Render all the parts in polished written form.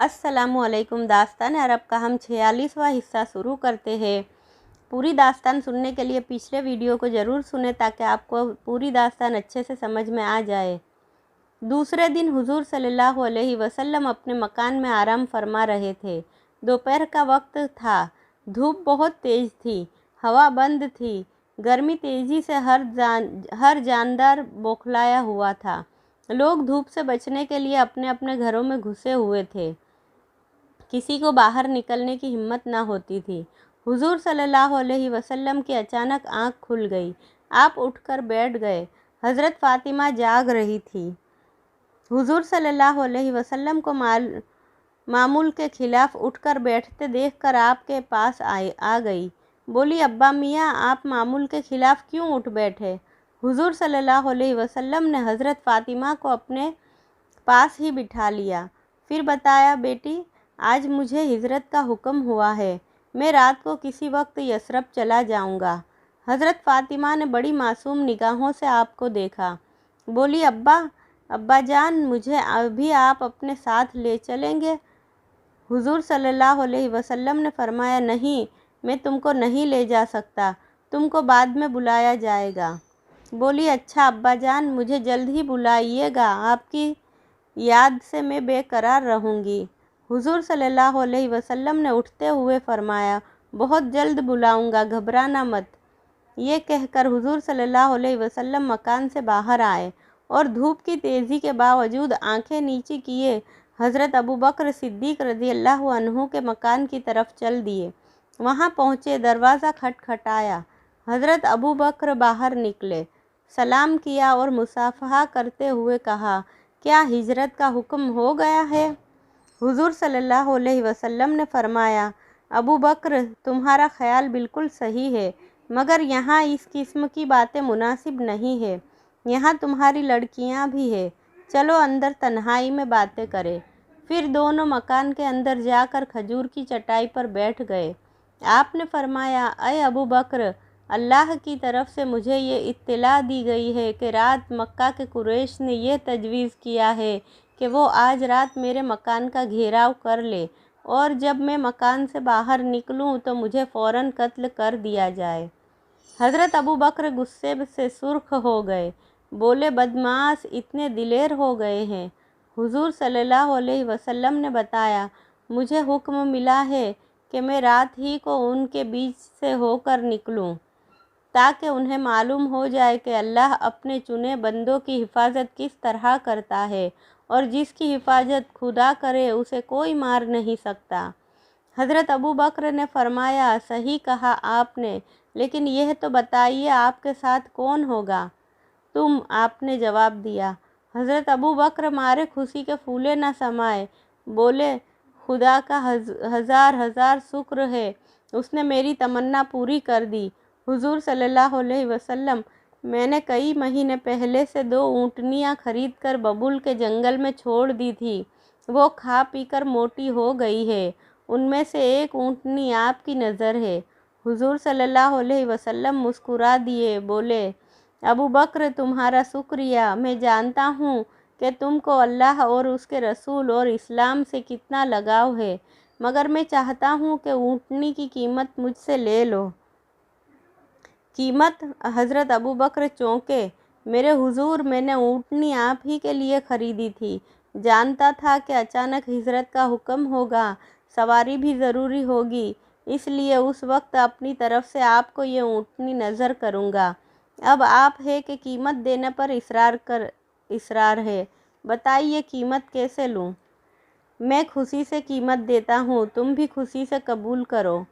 अस्सलामु अलैकुम। दास्तान अरब का हम 46वां हिस्सा शुरू करते हैं। पूरी दास्तान सुनने के लिए पिछले वीडियो को ज़रूर सुने ताकि आपको पूरी दास्तान अच्छे से समझ में आ जाए। दूसरे दिन हुजूर सल्लल्लाहु अलैहि वसल्लम अपने मकान में आराम फरमा रहे थे। दोपहर का वक्त था। धूप बहुत तेज़ थी, हवा बंद थी। गर्मी तेज़ी से हर जानदार बौखलाया हुआ था। लोग धूप से बचने के लिए अपने अपने घरों में घुसे हुए थे। किसी को बाहर निकलने की हिम्मत ना होती थी। हुजूर सल्लल्लाहु अलैहि वसल्लम की अचानक आँख खुल गई। आप उठकर बैठ गए। हज़रत फ़ातिमा जाग रही थी। हुजूर सल्लल्लाहु अलैहि वसल्लम को मामूल के खिलाफ उठकर बैठते देखकर आपके पास आ गई। बोली, अब्बा मियाँ, आप मामूल के खिलाफ क्यों उठ बैठे? हुजूर सल्लल्लाहु अलैहि वसल्लम ने हज़रत फ़ातिमा को अपने पास ही बिठा लिया। फिर बताया, बेटी, आज मुझे हिजरत का हुक्म हुआ है। मैं रात को किसी वक्त यसरब चला जाऊंगा। हज़रत फ़ातिमा ने बड़ी मासूम निगाहों से आपको देखा। बोली, अब्बा जान, मुझे अभी आप अपने साथ ले चलेंगे? हुजूर सल्लल्लाहु अलैहि वसल्लम ने फरमाया, नहीं, मैं तुमको नहीं ले जा सकता। तुमको बाद में बुलाया जाएगा। बोली, अच्छा अब्बा जान, मुझे जल्द ही बुलाइएगा। आपकी याद से मैं बेकरार रहूँगी। हुजूर सल्लल्लाहु अलैहि वसल्लम ने उठते हुए फरमाया, बहुत जल्द बुलाऊंगा, घबराना मत। ये कहकर हुजूर सल्लल्लाहु अलैहि वसल्लम मकान से बाहर आए और धूप की तेज़ी के बावजूद आंखें नीची किए हज़रत अबू बकर सिद्दीक़ रज़ियल्लाहु अन्हु के मकान की तरफ चल दिए। वहाँ पहुँचे, दरवाज़ा खटखटाया। हज़रत अबू बकर बाहर निकले, सलाम किया और मुसाफ़हा करते हुए कहा, क्या हिजरत का हुक्म हो गया है? हुजूर सल्लल्लाहु अलैहि वसल्लम ने फरमाया, अबू बकर, तुम्हारा ख्याल बिल्कुल सही है, मगर यहाँ इस किस्म की बातें मुनासिब नहीं है। यहाँ तुम्हारी लड़कियाँ भी है। चलो अंदर तन्हाई में बातें करें। फिर दोनों मकान के अंदर जाकर खजूर की चटाई पर बैठ गए। आपने फरमाया, अय अबू बकर, अल्लाह की तरफ से मुझे ये इत्तला दी गई है कि रात मक्का के कुरैश ने यह तजवीज़ किया है कि वो आज रात मेरे मकान का घेराव कर ले और जब मैं मकान से बाहर निकलूं तो मुझे फ़ौरन कत्ल कर दिया जाए। हज़रत अबू बकर गुस्से से सुर्ख हो गए। बोले, बदमाश, इतने दिलेर हो गए हैं। हुजूर सल्लल्लाहु अलैहि वसल्लम ने बताया, मुझे हुक्म मिला है कि मैं रात ही को उनके बीच से होकर निकलूं, ताकि उन्हें मालूम हो जाए कि अल्लाह अपने चुने बंदों की हिफाजत किस तरह करता है और जिसकी हिफाजत खुदा करे उसे कोई मार नहीं सकता। हज़रत अबू बकर ने फरमाया, सही कहा आपने, लेकिन यह तो बताइए आपके साथ कौन होगा? तुम, आपने जवाब दिया। हज़रत अबू बकर मारे खुशी के फूले न समाए। बोले, खुदा का हज़ार हज़ार शुक्र है, उसने मेरी तमन्ना पूरी कर दी। हुजूर सल्लल्लाहु अलैहि वसल्लम, मैंने कई महीने पहले से 2 ऊँटनियाँ खरीद कर बबुल के जंगल में छोड़ दी थी। वो खा पी कर मोटी हो गई है। उनमें से एक ऊँटनी आपकी नज़र है। हुजूर सल्लल्लाहु अलैहि वसल्लम मुस्कुरा दिए। बोले, अबू बकर, तुम्हारा शुक्रिया। मैं जानता हूँ कि तुमको अल्लाह और उसके रसूल और इस्लाम से कितना लगाव है, मगर मैं चाहता हूँ कि ऊँटनी की कीमत मुझसे ले लो। कीमत? हज़रत अबू बकर चौंके। मेरे हुजूर, मैंने ऊँटनी आप ही के लिए ख़रीदी थी। जानता था कि अचानक हिजरत का हुक्म होगा, सवारी भी ज़रूरी होगी, इसलिए उस वक्त अपनी तरफ से आपको ये ऊँटनी नज़र करूँगा। अब आप है कि कीमत देने पर इसरार है। बताइए, कीमत कैसे लूँ? मैं खुशी से कीमत देता हूँ, तुम भी खुशी से कबूल करो।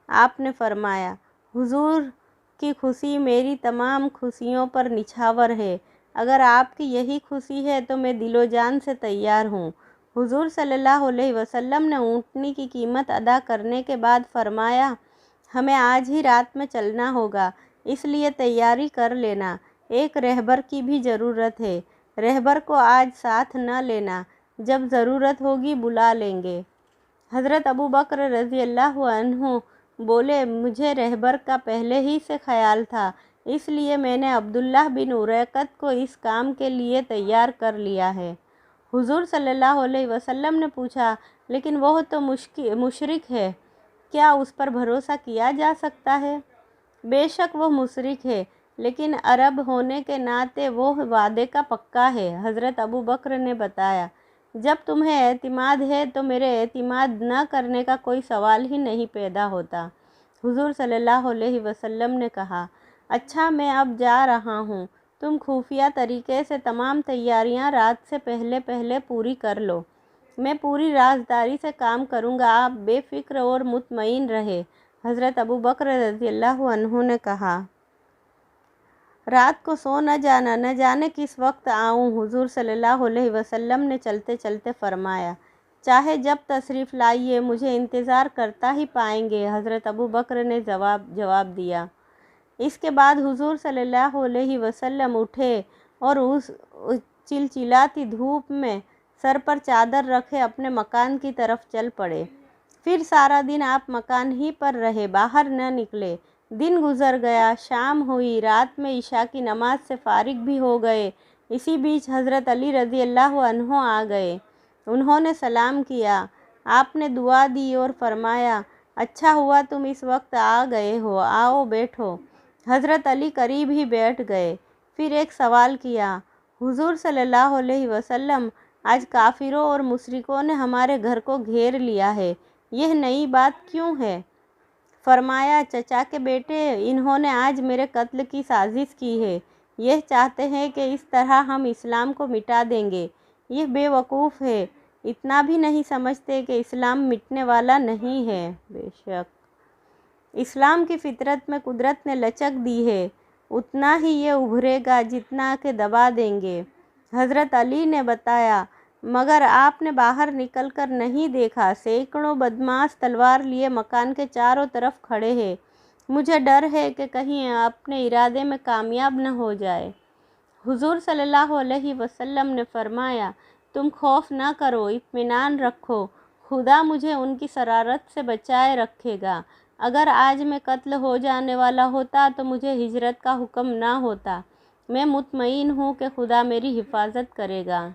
आपने फरमाया, हुजूर की खुशी मेरी तमाम खुशियों पर निछावर है। अगर आपकी यही खुशी है तो मैं दिलो जान से तैयार हूँ। हुजूर सल्लल्लाहु अलैहि वसल्लम ने ऊँटनी की कीमत अदा करने के बाद फरमाया, हमें आज ही रात में चलना होगा, इसलिए तैयारी कर लेना। एक रहबर की भी ज़रूरत है। रहबर को आज साथ न लेना, जब ज़रूरत होगी बुला लेंगे। हज़रत अबू बकर रज़ियल्लाहु अन्हु बोले, मुझे रहबर का पहले ही से ख्याल था, इसलिए मैंने अब्दुल्लाह बिन उरैक़त को इस काम के लिए तैयार कर लिया है। हुजूर सल्लल्लाहु अलैहि वसल्लम ने पूछा, लेकिन वह तो मुशरिक है, क्या उस पर भरोसा किया जा सकता है? बेशक वह मुशरिक है, लेकिन अरब होने के नाते वो वादे का पक्का है। हज़रत अबू बकर ने बताया, जब तुम्हें एतिमाद है तो मेरे एतिमाद न करने का कोई सवाल ही नहीं पैदा होता। हुजूर सल्लल्लाहु अलैहि वसल्लम ने कहा, अच्छा मैं अब जा रहा हूँ, तुम खुफिया तरीके से तमाम तैयारियाँ रात से पहले पहले पूरी कर लो। मैं पूरी राजदारी से काम करूँगा, आप बेफ़िक्र और मुतमईन रहे। हज़रत अबू बकर रज़ियल्लाहु अन्हु ने कहा, रात को सो न जाना, न जाने किस वक्त आऊँ। हुजूर सल्लल्लाहु अलैहि वसल्लम ने चलते चलते फरमाया, चाहे जब तशरीफ़ लाइए, मुझे इंतज़ार करता ही पाएंगे। हज़रत अबू बकर ने जवाब दिया। इसके बाद हुजूर सल्लल्लाहु अलैहि वसल्लम उठे और उस चिलचिलाती धूप में सर पर चादर रखे अपने मकान की तरफ चल पड़े। फिर सारा दिन आप मकान ही पर रहे, बाहर न निकले। दिन गुजर गया, शाम हुई, रात में इशा की नमाज से फारिग भी हो गए। इसी बीच हज़रत अली रज़ी अल्लाह अन्हु आ गए। उन्होंने सलाम किया, आपने दुआ दी और फरमाया, अच्छा हुआ तुम इस वक्त आ गए हो, आओ बैठो। हज़रत अली करीब ही बैठ गए। फिर एक सवाल किया, हुजूर सल्लल्लाहु अलैहि वसल्लम, आज काफिरों और मुशरिकों ने हमारे घर को घेर लिया है, यह नई बात क्यों है? फरमाया, चचा के बेटे, इन्होंने आज मेरे कत्ल की साजिश की है। यह चाहते हैं कि इस तरह हम इस्लाम को मिटा देंगे। यह बेवकूफ़ है, इतना भी नहीं समझते कि इस्लाम मिटने वाला नहीं है। बेशक इस्लाम की फितरत में कुदरत ने लचक दी है, उतना ही ये उभरेगा जितना के दबा देंगे। हज़रत अली ने बताया, मगर आपने बाहर निकलकर नहीं देखा, सैकड़ों बदमाश तलवार लिए मकान के चारों तरफ खड़े हैं। मुझे डर है कि कहीं अपने इरादे में कामयाब न हो जाए। हुजूर सल्लल्लाहु अलैहि वसल्लम ने फरमाया, तुम खौफ न करो, इत्मीनान रखो, खुदा मुझे उनकी शरारत से बचाए रखेगा। अगर आज मैं कत्ल हो जाने वाला होता तो मुझे हिजरत का हुक्म ना होता। मैं मुतमईन हूँ कि खुदा मेरी हिफाजत करेगा।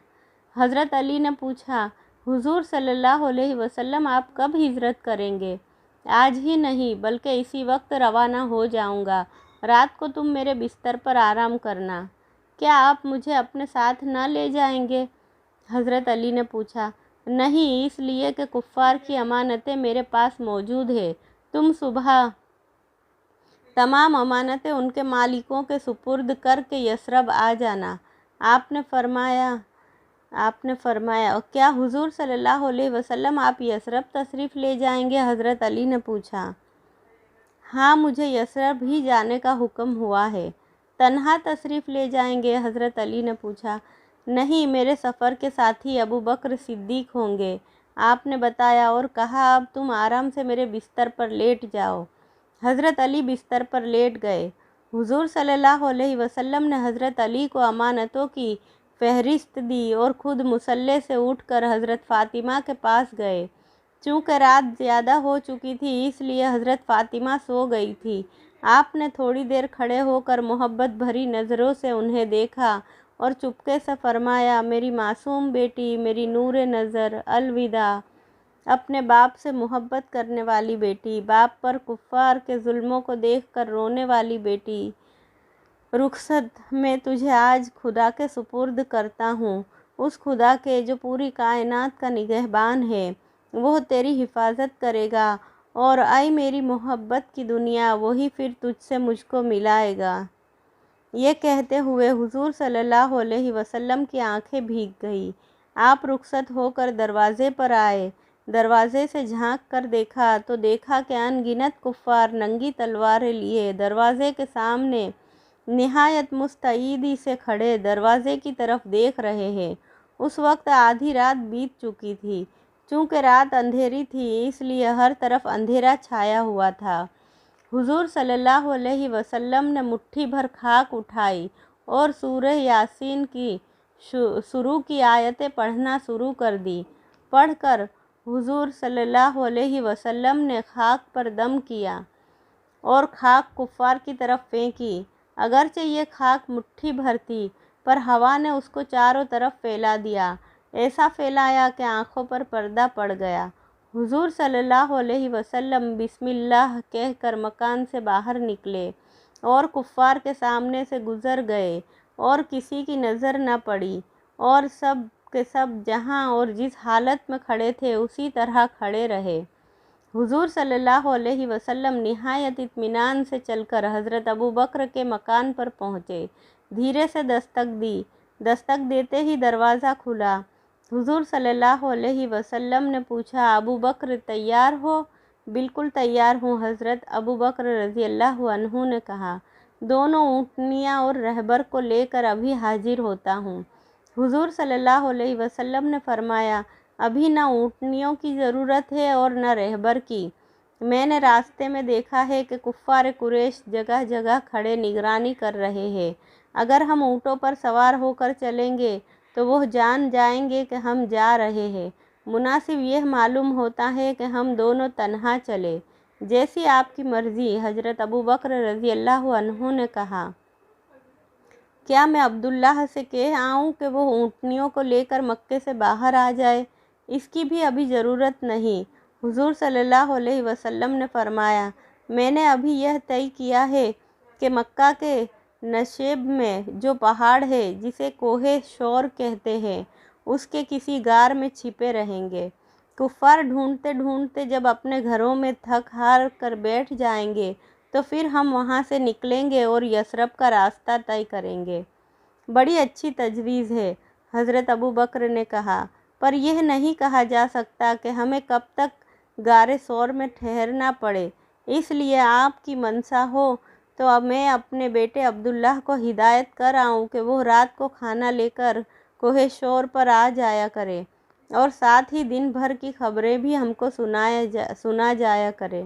हज़रत अली ने पूछा, हुजूर सल्लल्लाहु अलैहि वसल्लम, आप कब हिजरत करेंगे? आज ही नहीं, बल्कि इसी वक्त रवाना हो जाऊंगा। रात को तुम मेरे बिस्तर पर आराम करना। क्या आप मुझे अपने साथ न ले जाएंगे? हज़रत अली ने पूछा, नहीं, इसलिए कि कुफ़ार की अमानतें मेरे पास मौजूद है। तुम सुबह तमाम अमानतें उनके मालिकों के सुपुर्द करके यसरब आ जाना। आपने फरमाया, क्या हुजूर सल्लल्लाहु अलैहि वसल्लम आप यसरब तशरीफ़ ले जाएंगे? हज़रत अली ने पूछा, हाँ, मुझे यसरब ही जाने का हुक्म हुआ है। तन्हा तशरीफ़ ले जाएंगे? हज़रत अली ने पूछा, नहीं, मेरे सफ़र के साथी अबू बकर सिद्दीक़ होंगे। आपने बताया और कहा, अब तुम आराम से मेरे बिस्तर पर लेट जाओ। हज़रत अली बिस्तर पर लेट गए। हुजूर सल्लल्लाहु अलैहि वसल्लम ने हज़रत अली को अमानतों की फहरिस्त दी और ख़ुद मुसल्ले से उठकर हज़रत फ़ातिमा के पास गए। चूँकि रात ज़्यादा हो चुकी थी, इसलिए हज़रत फ़ातिमा सो गई थी। आपने थोड़ी देर खड़े होकर मोहब्बत भरी नज़रों से उन्हें देखा और चुपके से फरमाया, मेरी मासूम बेटी, मेरी नूरे नज़र, अलविदा। अपने बाप से मोहब्बत करने वाली बेटी, बाप पर कुफ़ार के जुल्मों को देखकर रोने वाली बेटी, रुखसत मैं तुझे आज खुदा के सुपुर्द करता हूँ। उस खुदा के जो पूरी कायनात का निगहबान है, वह तेरी हिफाजत करेगा, और आई मेरी मोहब्बत की दुनिया, वही फिर तुझसे मुझको मिलाएगा। ये कहते हुए हुजूर सल्लल्लाहु अलैहि वसल्लम की आंखें भीग गई। आप रुखसत होकर दरवाज़े पर आए। दरवाज़े से झांक कर देखा तो देखा कि अनगिनत कुफ़ार नंगी तलवारें लिए दरवाज़े के सामने निहायत मुस्तैदी से खड़े दरवाज़े की तरफ देख रहे हैं। उस वक्त आधी रात बीत चुकी थी। चूँकि रात अंधेरी थी, इसलिए हर तरफ अंधेरा छाया हुआ था। हुजूर सल्लल्लाहु अलैहि वसल्लम ने मुट्ठी भर खाक उठाई और सूरह यासीन की शुरू की आयतें पढ़ना शुरू कर दी। पढ़कर हुजूर सल्लल्लाहु अलैहि वसल्लम ने खाक पर दम किया और खाक कुफ़ार की तरफ फेंकी। अगरचे ये खाक मुट्ठी भर थी, पर हवा ने उसको चारों तरफ फैला दिया। ऐसा फैलाया कि आँखों पर पर्दा पड़ गया। हुजूर सल्लल्लाहु अलैहि वसल्लम बिस्मिल्लाह कहकर मकान से बाहर निकले और कुफ़ार के सामने से गुज़र गए और किसी की नज़र न पड़ी, और सब के सब जहाँ और जिस हालत में खड़े थे उसी तरह खड़े रहे। हुजूर सल्लल्लाहु अलैहि वसल्लम निहायत इत्मीनान से चलकर हज़रत अबू बकर के मकान पर पहुँचे। धीरे से दस्तक दी। दस्तक देते ही दरवाज़ा खुला। हुजूर सल्लल्लाहु अलैहि वसल्लम ने पूछा, अबू बकर तैयार हो? बिल्कुल तैयार हूँ हज़रत, अबू बकर रज़ियल्लाहु अन्हु ने कहा। दोनों ऊँटनियाँ और रहबर को लेकर अभी हाजिर होता हूँ। हुजूर सल्लल्लाहु अलैहि वसल्लम ने फरमाया, अभी न ऊँटनियों की ज़रूरत है और न रहबर की। मैंने रास्ते में देखा है कि कुफ़ार कुरैश जगह जगह खड़े निगरानी कर रहे हैं। अगर हम ऊँटों पर सवार होकर चलेंगे तो वह जान जाएंगे कि हम जा रहे हैं। मुनासिब यह मालूम होता है कि हम दोनों तन्हा चले। जैसी आपकी मर्ज़ी, हज़रत अबू बकर रज़ियल्लाहु अन्हु ने कहा। क्या मैं अब्दुल्लाह से कह आऊँ कि वो ऊँटनियों को लेकर मक्के से बाहर आ जाए? इसकी भी अभी ज़रूरत नहीं। हुजूर सल्लल्लाहु अलैहि वसल्लम ने फरमाया, मैंने अभी यह तय किया है कि मक्का के नशेब में जो पहाड़ है, जिसे कोहे शौर कहते हैं, उसके किसी गार में छिपे रहेंगे। कुफ़ार ढूंढते ढूंढते जब अपने घरों में थक हार कर बैठ जाएंगे तो फिर हम वहाँ से निकलेंगे और यसरब का रास्ता तय करेंगे। बड़ी अच्छी तजवीज़ है, हज़रत अबू बकर ने कहा, पर यह नहीं कहा जा सकता कि हमें कब तक गारे सौर में ठहरना पड़े। इसलिए आपकी मनसा हो तो अब मैं अपने बेटे अब्दुल्लाह को हिदायत कर आऊँ कि वो रात को खाना लेकर कोहे शौर पर आ जाया करे और साथ ही दिन भर की खबरें भी हमको सुना जाया करे।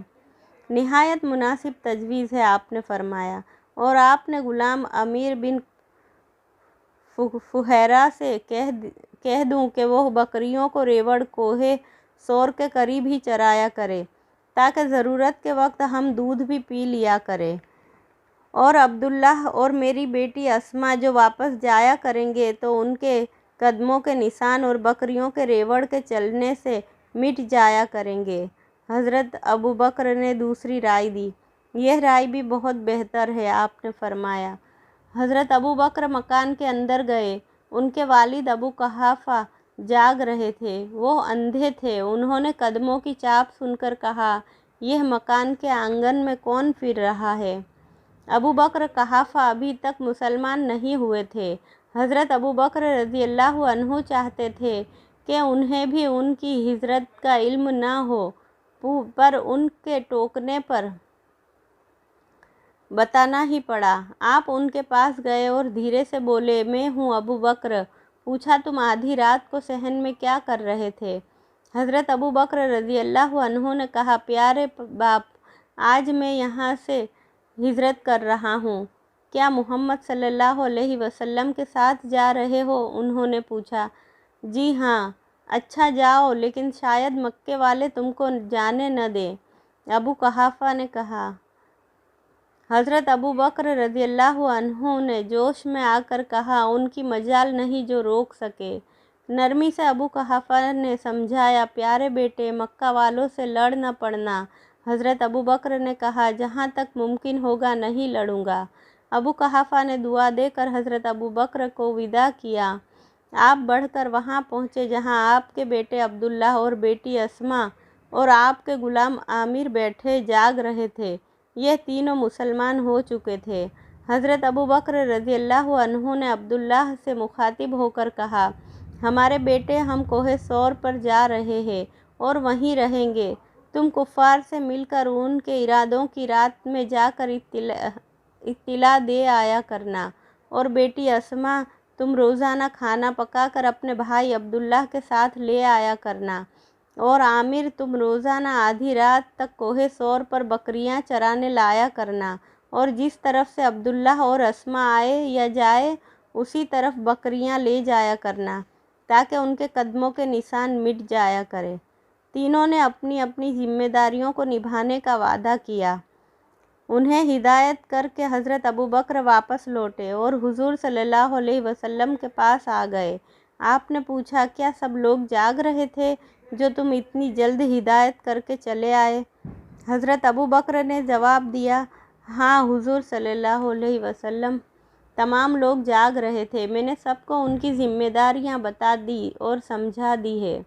निहायत मुनासिब तजवीज़ है, आपने फरमाया। और आपने ग़ुलाम अमीर बिन फुहैरा से कह दूँ कि वह बकरियों को रेवड़ कोहे सौर के करीब ही चराया करे, ताकि ज़रूरत के वक्त हम दूध भी पी लिया करें। और अब्दुल्लाह और मेरी बेटी अस्मा जो वापस जाया करेंगे तो उनके कदमों के निशान और बकरियों के रेवड़ के चलने से मिट जाया करेंगे। हज़रत अबू बकर ने दूसरी राय दी, यह राय भी बहुत बेहतर है, आपने फरमाया। हज़रत अबू बकर मकान के अंदर गए। उनके वालिद अबू कहाफ़ा जाग रहे थे। वो अंधे थे। उन्होंने कदमों की चाप सुनकर कहा, यह मकान के आंगन में कौन फिर रहा है? अबू बकर कहाफ़ा अभी तक मुसलमान नहीं हुए थे। हज़रत अबू बकर रज़ियल्लाहु अन्हु चाहते थे कि उन्हें भी उनकी हिजरत का इल्म न हो, पर उनके टोकने पर बताना ही पड़ा। आप उनके पास गए और धीरे से बोले, मैं हूँ अबू बकर। पूछा, तुम आधी रात को सहन में क्या कर रहे थे? हज़रत अबू बकर रज़ियल्लाहु अन्हु ने कहा, प्यारे बाप, आज मैं यहाँ से हिजरत कर रहा हूँ। क्या मोहम्मद सल्लल्लाहु अलैहि वसल्लम के साथ जा रहे हो? उन्होंने पूछा। जी हाँ। अच्छा जाओ, लेकिन शायद मक्के वाले तुमको जाने न दें, अबू कहाफ़ा ने कहा। हज़रत अबू बकर रज़ियल्लाहु अन्हु ने जोश में आकर कहा, उनकी मजाल नहीं जो रोक सके। नरमी से अबू कहाफ़ा ने समझाया, प्यारे बेटे, मक्का वालों से लड़ न पड़ना। हज़रत अबू बकर ने कहा, जहाँ तक मुमकिन होगा नहीं लड़ूंगा। अबू कहाफ़ा ने दुआ देकर हज़रत अबू बकर को विदा किया। आप बढ़कर वहाँ पहुँचे जहाँ आपके बेटे अब्दुल्लाह और बेटी अस्मा और आपके ग़ुलाम आमिर बैठे जाग रहे थे। यह तीनों मुसलमान हो चुके थे। हज़रत अबू बकर रज़ियल्लाहु अन्हु ने अब्दुल्लाह से मुखातिब होकर कहा, हमारे बेटे, हम कोहे सौर पर जा रहे हैं और वहीं रहेंगे। तुम कुफ़ार से मिलकर उनके इरादों की रात में जाकर इत्तिला दे आया करना। और बेटी अस्मा, तुम रोज़ाना खाना पकाकर अपने भाई अब्दुल्लाह के साथ ले आया करना। और आमिर, तुम रोज़ाना आधी रात तक कोहे सौर पर बकरियां चराने लाया करना और जिस तरफ से अब्दुल्लाह और अस्मा आए या जाए उसी तरफ बकरियां ले जाया करना, ताकि उनके कदमों के निशान मिट जाया करें। तीनों ने अपनी अपनी जिम्मेदारियों को निभाने का वादा किया। उन्हें हिदायत करके हज़रत अबू बकर वापस लौटे और हुजूर सल्लल्लाहु अलैहि वसल्लम के पास आ गए। आपने पूछा, क्या सब लोग जाग रहे थे जो तुम इतनी जल्द हिदायत करके चले आए? हज़रत अबू बकर ने जवाब दिया, हाँ हुजूर सल्लल्लाहु अलैहि वसल्लम, तमाम लोग जाग रहे थे। मैंने सबको उनकी जिम्मेदारियां बता दी और समझा दी है।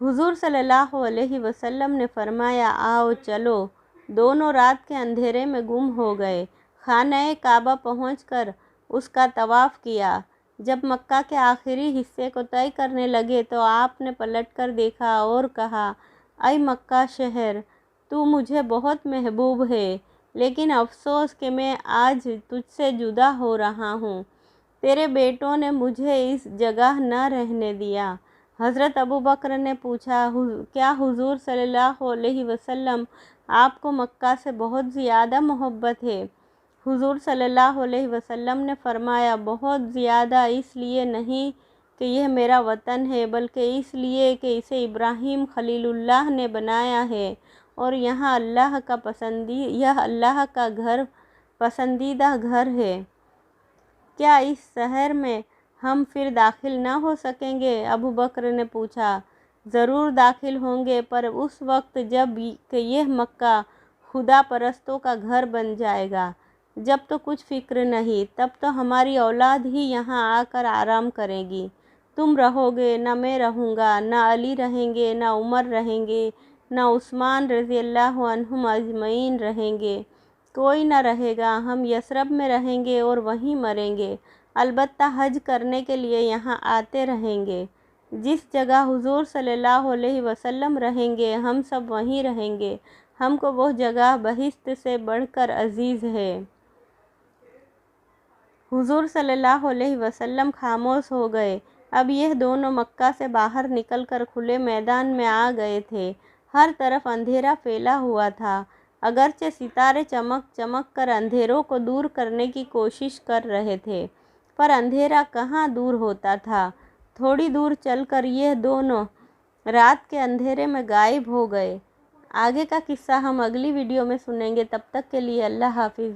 हुजूर सल्लल्लाहु अलैहि वसल्लम ने फरमाया, आओ चलो। दोनों रात के अंधेरे में गुम हो गए। खाने काबा पहुंचकर उसका तवाफ़ किया। जब मक्का के आखिरी हिस्से को तय करने लगे तो आपने पलटकर देखा और कहा, ऐ मक्का शहर, तू मुझे बहुत महबूब है, लेकिन अफसोस कि मैं आज तुझसे जुदा हो रहा हूँ। तेरे बेटों ने मुझे इस जगह न रहने दिया। हज़रत अबू बकर ने पूछा, क्या हुजूर सल्लल्लाहु अलैहि वसल्लम आपको मक्का से बहुत ज़्यादा मोहब्बत है? हुजूर सल्लल्लाहु अलैहि वसल्लम ने फरमाया, बहुत ज़्यादा इसलिए नहीं कि यह मेरा वतन है, बल्कि इसलिए कि इसे इब्राहीम खलीलुल्लाह ने बनाया है और यह अल्लाह का पसंदीदा घर है। क्या इस शहर में हम फिर दाखिल न हो सकेंगे? अबू बकर ने पूछा, ज़रूर दाखिल होंगे, पर उस वक्त जब कि यह मक्का खुदा परस्तों का घर बन जाएगा। जब तो कुछ फ़िक्र नहीं, तब तो हमारी औलाद ही यहाँ आकर आराम करेगी। तुम रहोगे, न मैं रहूँगा, न अली रहेंगे, न उमर रहेंगे, न उस्मान रज़ियल्लाहु अन्हुम अजमईन रहेंगे। कोई न रहेगा। हम यसरब में रहेंगे और वहीं मरेंगे। अलबत्ता हज करने के लिए यहाँ आते रहेंगे। जिस जगह हुजूर सल्लल्लाहु अलैहि वसल्लम रहेंगे, हम सब वहीं रहेंगे। हमको वो जगह बहिश्त से बढ़कर अजीज़ है। हुजूर सल्लल्लाहु अलैहि वसल्लम खामोश हो गए। अब यह दोनों मक्का से बाहर निकलकर खुले मैदान में आ गए थे। हर तरफ अंधेरा फैला हुआ था। अगरचे सितारे चमक चमक कर अंधेरों को दूर करने की कोशिश कर रहे थे, पर अंधेरा कहाँ दूर होता था। थोड़ी दूर चलकर यह दोनों रात के अंधेरे में गायब हो गए। आगे का किस्सा हम अगली वीडियो में सुनेंगे। तब तक के लिए अल्लाह हाफिज़।